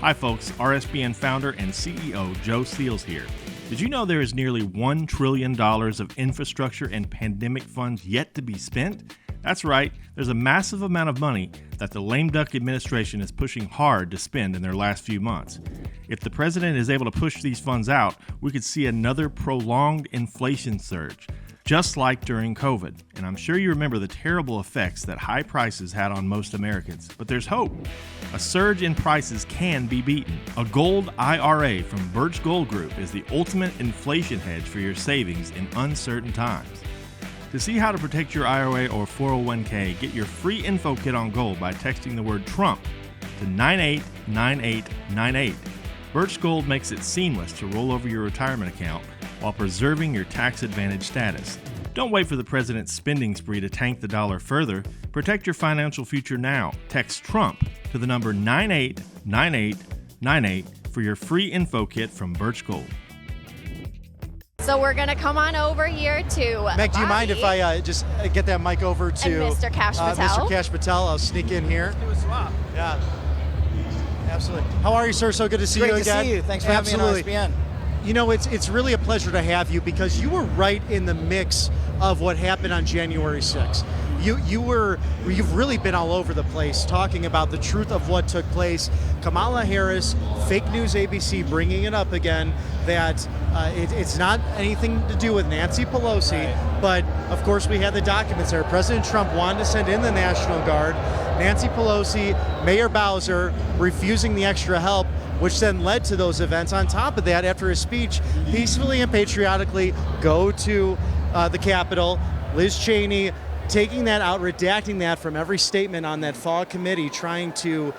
Hi folks, RSBN founder and CEO Joe Seals here. Did you know there is nearly $1 trillion of infrastructure and pandemic funds yet to be spent? That's right, there's a massive amount of money that the lame duck administration is pushing hard to spend in their last few months. If the president is able to push these funds out, we could see another prolonged inflation surge, just like during COVID. And I'm sure you remember the terrible effects that high prices had on most Americans. But there's hope. A surge in prices can be beaten. A gold IRA from Birch Gold Group is the ultimate inflation hedge for your savings in uncertain times. To see how to protect your IRA or 401k, get your free info kit on gold by texting the word Trump to 989898. Birch Gold makes it seamless to roll over your retirement account while preserving your tax advantage status. Don't wait for the president's spending spree to tank the dollar further. Protect your financial future now. Text Trump to the number 989898 for your free info kit from Birch Gold. So we're going to come on over here to Meg, do you mind if I just get that mic over to and Mr. Kash Patel? Mr. Kash Patel, I'll sneak in here. Let's do a swap. Yeah, absolutely. How are you, sir? So good to see you again. Great to see you. Thanks for having me on RSBN. You know, it's really a pleasure to have you because you were right in the mix of what happened on January 6th. You've really been all over the place talking about the truth of what took place. Kamala Harris, fake news ABC, bringing it up again that it's not anything to do with Nancy Pelosi, right. But of course we had the documents there. President Trump wanted to send in the National Guard. Nancy Pelosi, Mayor Bowser refusing the extra help, which then led to those events. On top of that, after his speech, peacefully and patriotically go to the Capitol, Liz Cheney taking that out, redacting that from every statement on that fall committee, trying to,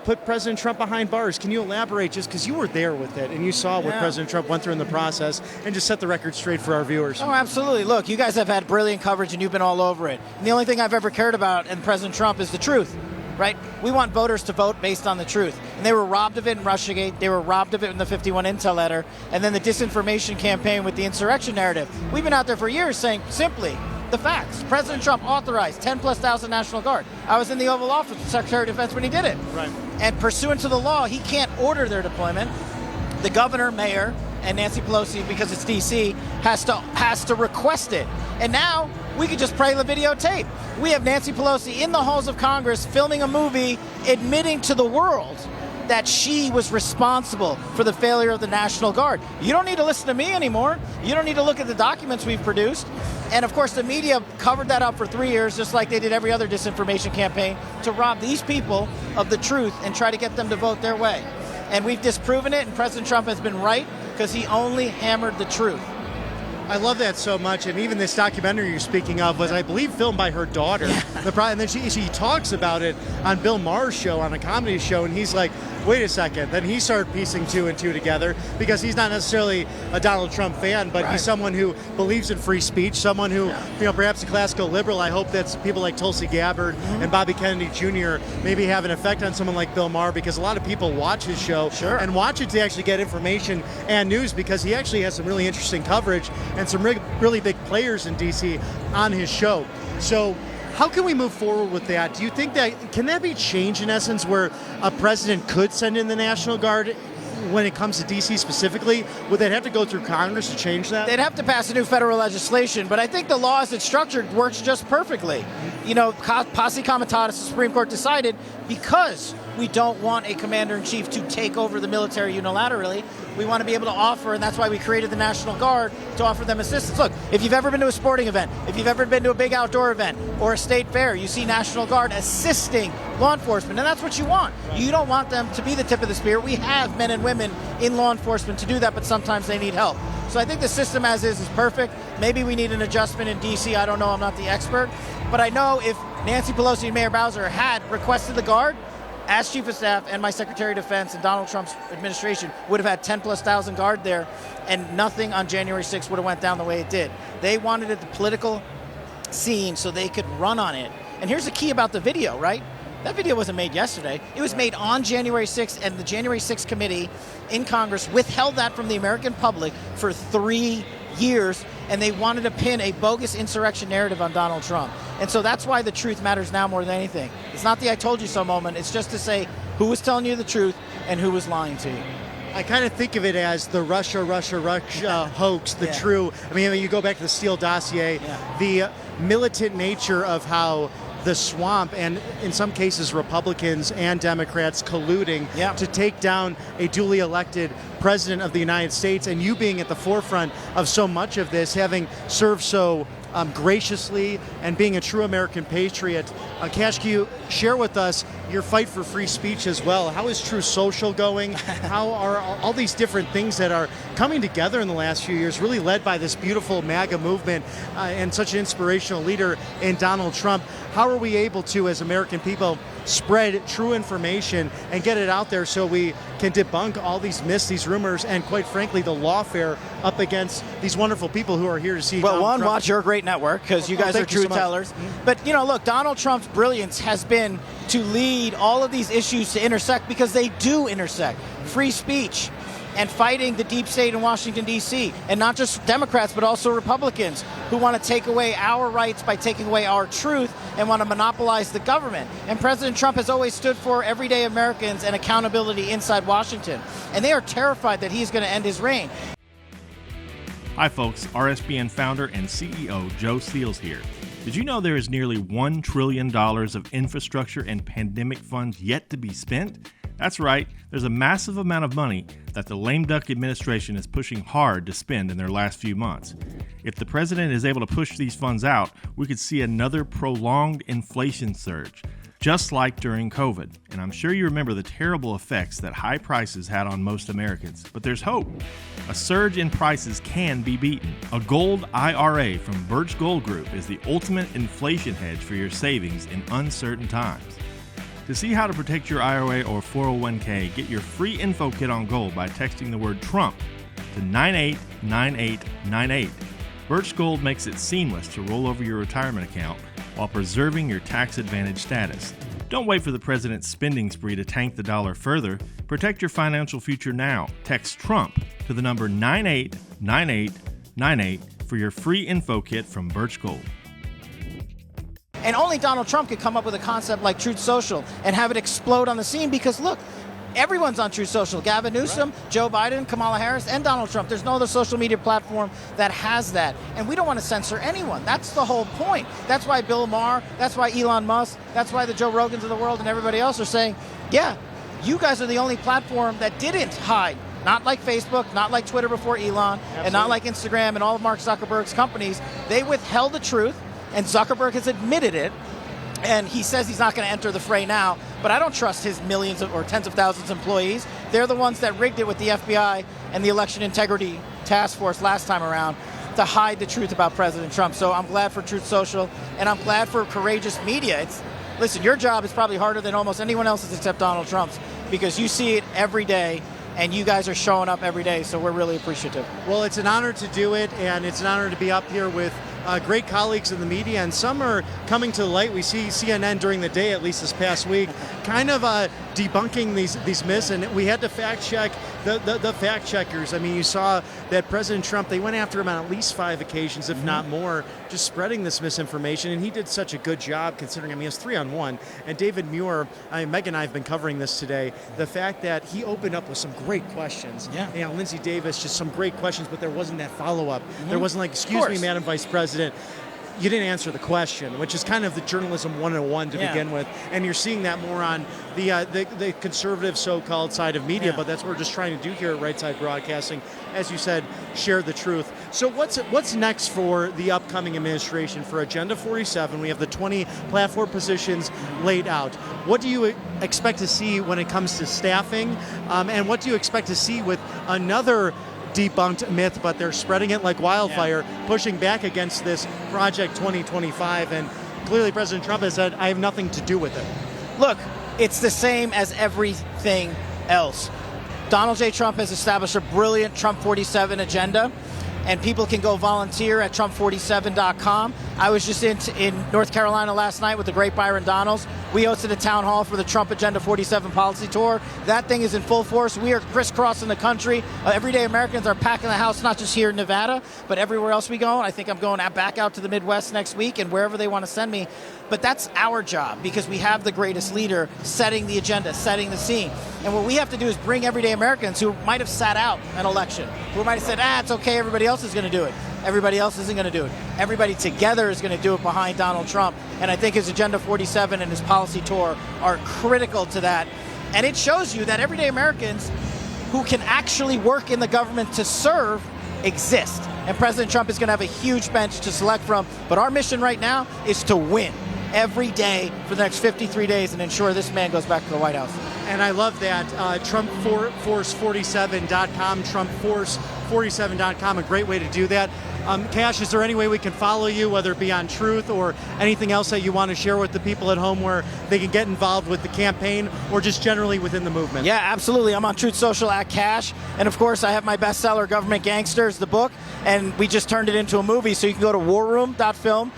put President Trump behind bars. Can you elaborate, just because you were there with it and you saw what President Trump went through in the process, and just set the record straight for our viewers? Oh, absolutely. Look, you guys have had brilliant coverage and you've been all over it. And the only thing I've ever cared about in President Trump is the truth. Right? We want voters to vote based on the truth. And they were robbed of it in Russiagate. They were robbed of it in the 51 Intel letter. And then the disinformation campaign with the insurrection narrative. We've been out there for years saying simply the facts. President Trump authorized 10,000+ National Guard. I was in the Oval Office with Secretary of Defense when he did it. Right. And pursuant to the law, he can't order their deployment. The governor, mayor, and Nancy Pelosi, because it's D.C., has to request it. And now we could just play the videotape. We have Nancy Pelosi in the halls of Congress filming a movie admitting to the world that she was responsible for the failure of the National Guard. You don't need to listen to me anymore. You don't need to look at the documents we've produced. And of course, the media covered that up for 3 years, just like they did every other disinformation campaign, to rob these people of the truth and try to get them to vote their way. And we've disproven it, and President Trump has been right because he only hammered the truth. I love that so much, and even this documentary you're speaking of was, I believe, filmed by her daughter. And then she talks about it on Bill Maher's show, on a comedy show, and he's like, wait a second. Then he started piecing two and two together, because he's not necessarily a Donald Trump fan, but he's someone who believes in free speech, someone who, perhaps a classical liberal. I hope that people like Tulsi Gabbard and Bobby Kennedy Jr. maybe have an effect on someone like Bill Maher, because a lot of people watch his show and watch it to actually get information and news, because he actually has some really interesting coverage and some really big players in D.C. on his show. So how can we move forward with that? Do you think can that be changed in essence, where a president could send in the National Guard when it comes to D.C. specifically? Would they have to go through Congress to change that? They'd have to pass a new federal legislation, but I think the law as it's structured works just perfectly. Posse comitatus, the Supreme Court decided, because we don't want a commander-in-chief to take over the military unilaterally. We want to be able to offer, and that's why we created the National Guard, to offer them assistance. Look, if you've ever been to a sporting event, if you've ever been to a big outdoor event or a state fair, you see National Guard assisting law enforcement, and that's what you want. You don't want them to be the tip of the spear. We have men and women in law enforcement to do that, but sometimes they need help. So I think the system as is perfect. Maybe we need an adjustment in D.C. I don't know. I'm not the expert. But I know if Nancy Pelosi and Mayor Bowser had requested the Guard, as Chief of Staff and my Secretary of Defense and Donald Trump's administration would have had 10,000+ Guard there, and nothing on January 6th would have went down the way it did. They wanted it the political scene so they could run on it. And here's the key about the video, right? That video wasn't made yesterday. It was made on January 6th, and the January 6th committee in Congress withheld that from the American public for 3 years, and they wanted to pin a bogus insurrection narrative on Donald Trump. And so that's why the truth matters now more than anything. It's not the I told you so moment. It's just to say, who was telling you the truth and who was lying to you. I kind of think of it as the Russia hoax, the true. I mean, you go back to the Steele dossier, the militant nature of how the swamp, and in some cases Republicans and Democrats colluding to take down a duly elected president of the United States, and you being at the forefront of so much of this, having served so graciously and being a true American patriot. Kash, can you share with us your fight for free speech as well? How is True Social going? How are all these different things that are coming together in the last few years, really led by this beautiful MAGA movement and such an inspirational leader in Donald Trump? How are we able to, as American people, spread true information and get it out there so we can debunk all these myths, these rumors, and quite frankly, the lawfare up against these wonderful people who are here to see Well, Donald Trump. watch your great network, because you guys are true tellers. But, look, Donald Trump's brilliance has been to lead all of these issues to intersect, because they do intersect. Free speech and fighting the deep state in Washington, D.C., and not just Democrats, but also Republicans who want to take away our rights by taking away our truth and want to monopolize the government. And President Trump has always stood for everyday Americans and accountability inside Washington. And they are terrified that he's going to end his reign. Hi folks, RSBN founder and CEO Joe Steele here. Did you know there is nearly $1 trillion of infrastructure and pandemic funds yet to be spent? That's right, there's a massive amount of money that the lame duck administration is pushing hard to spend in their last few months. If the president is able to push these funds out, we could see another prolonged inflation surge, just like during COVID. And I'm sure you remember the terrible effects that high prices had on most Americans. But there's hope. A surge in prices can be beaten. A gold IRA from Birch Gold Group is the ultimate inflation hedge for your savings in uncertain times. To see how to protect your IRA or 401k, get your free info kit on gold by texting the word Trump to 989898. Birch Gold makes it seamless to roll over your retirement account while preserving your tax advantage status. Don't wait for the president's spending spree to tank the dollar further. Protect your financial future now. Text Trump to the number 989898 for your free info kit from Birch Gold. And only Donald Trump could come up with a concept like Truth Social and have it explode on the scene, because look, everyone's on Truth Social. Gavin Newsom, Joe Biden, Kamala Harris, and Donald Trump. There's no other social media platform that has that. And we don't want to censor anyone. That's the whole point. That's why Bill Maher, that's why Elon Musk, that's why the Joe Rogans of the world and everybody else are saying, yeah, you guys are the only platform that didn't hide. Not like Facebook, not like Twitter before Elon, and not like Instagram and all of Mark Zuckerberg's companies. They withheld the truth. And Zuckerberg has admitted it, and he says he's not going to enter the fray now. But I don't trust his millions or tens of thousands of employees. They're the ones that rigged it with the FBI and the Election Integrity Task Force last time around to hide the truth about President Trump. So I'm glad for Truth Social, and I'm glad for courageous media. Listen, your job is probably harder than almost anyone else's except Donald Trump's, because you see it every day. And you guys are showing up every day, so we're really appreciative. Well, it's an honor to do it, and it's an honor to be up here with great colleagues in the media, and some are coming to the light. We see CNN during the day, at least this past week, kind of debunking these myths, and we had to fact check the fact checkers. I mean, you saw that President Trump, they went after him on at least 5 occasions, if not more, just spreading this misinformation, and he did such a good job considering, I mean, he was 3-on-1, and David Muir, Meg and I have been covering this today, the fact that he opened up with some great questions. Yeah. You know, Lindsey Davis, just some great questions, but there wasn't that follow-up. There wasn't like, excuse me, Madam Vice President, you didn't answer the question, which is kind of the journalism 101 to begin with. And you're seeing that more on the conservative so-called side of media, but that's what we're just trying to do here at Right Side Broadcasting. As you said, share the truth. So what's next for the upcoming administration? For Agenda 47, we have the 20 platform positions laid out. What do you expect to see when it comes to staffing? And what do you expect to see with another debunked myth, but they're spreading it like wildfire, pushing back against this Project 2025, and clearly President Trump has said, I have nothing to do with it. Look, it's the same as everything else. Donald J. Trump has established a brilliant Trump 47 agenda, and people can go volunteer at Trump47.com. I was just in North Carolina last night with the great Byron Donalds. We hosted a town hall for the Trump Agenda 47 policy tour. That thing is in full force. We are crisscrossing the country. Everyday Americans are packing the house, not just here in Nevada, but everywhere else we go. I think I'm going back out to the Midwest next week and wherever they want to send me. But that's our job because we have the greatest leader setting the agenda, setting the scene. And what we have to do is bring everyday Americans who might have sat out an election, who might have said, it's okay, everybody else is going to do it. Everybody else isn't going to do it. Everybody together is going to do it behind Donald Trump. And I think his Agenda 47 and his policy tour are critical to that. And it shows you that everyday Americans who can actually work in the government to serve exist. And President Trump is going to have a huge bench to select from. But our mission right now is to win every day for the next 53 days and ensure this man goes back to the White House. And I love that. TrumpForce47.com, TrumpForce47.com, a great way to do that. Kash, is there any way we can follow you, whether it be on Truth or anything else that you want to share with the people at home where they can get involved with the campaign or just generally within the movement? Yeah, absolutely. I'm on Truth Social @Kash. And of course, I have my bestseller, Government Gangsters, the book, and we just turned it into a movie. So you can go to warroom.film,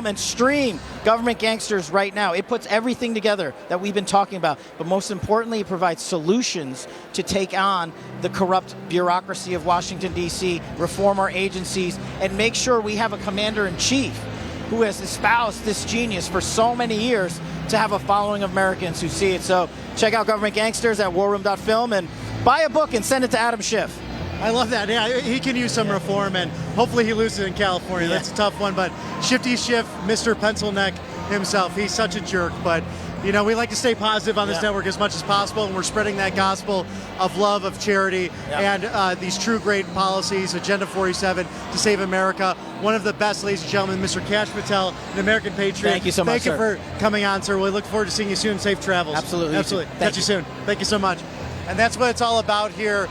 and stream Government Gangsters right now. It puts everything together that we've been talking about. But most importantly, it provides solutions to take on the corrupt bureaucracy of Washington, D.C., reform our agencies, and make sure we have a commander-in-chief who has espoused this genius for so many years to have a following of Americans who see it. So check out Government Gangsters at warroom.film and buy a book and send it to Adam Schiff. I love that. Yeah, he can use some reform, and hopefully he loses in California. Yeah. That's a tough one, but Shifty Schiff, Mr. Pencil Neck himself, he's such a jerk, but we like to stay positive on this network as much as possible, and we're spreading that gospel of love, of charity, and these true great policies, Agenda 47 to save America. One of the best, ladies and gentlemen, Mr. Kash Patel, an American patriot. Thank you so much, Thank you for coming on, sir. We look forward to seeing you soon. Safe travels. Absolutely. Absolutely. Catch you soon. Thank you so much. And that's what it's all about here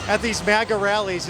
at these MAGA rallies.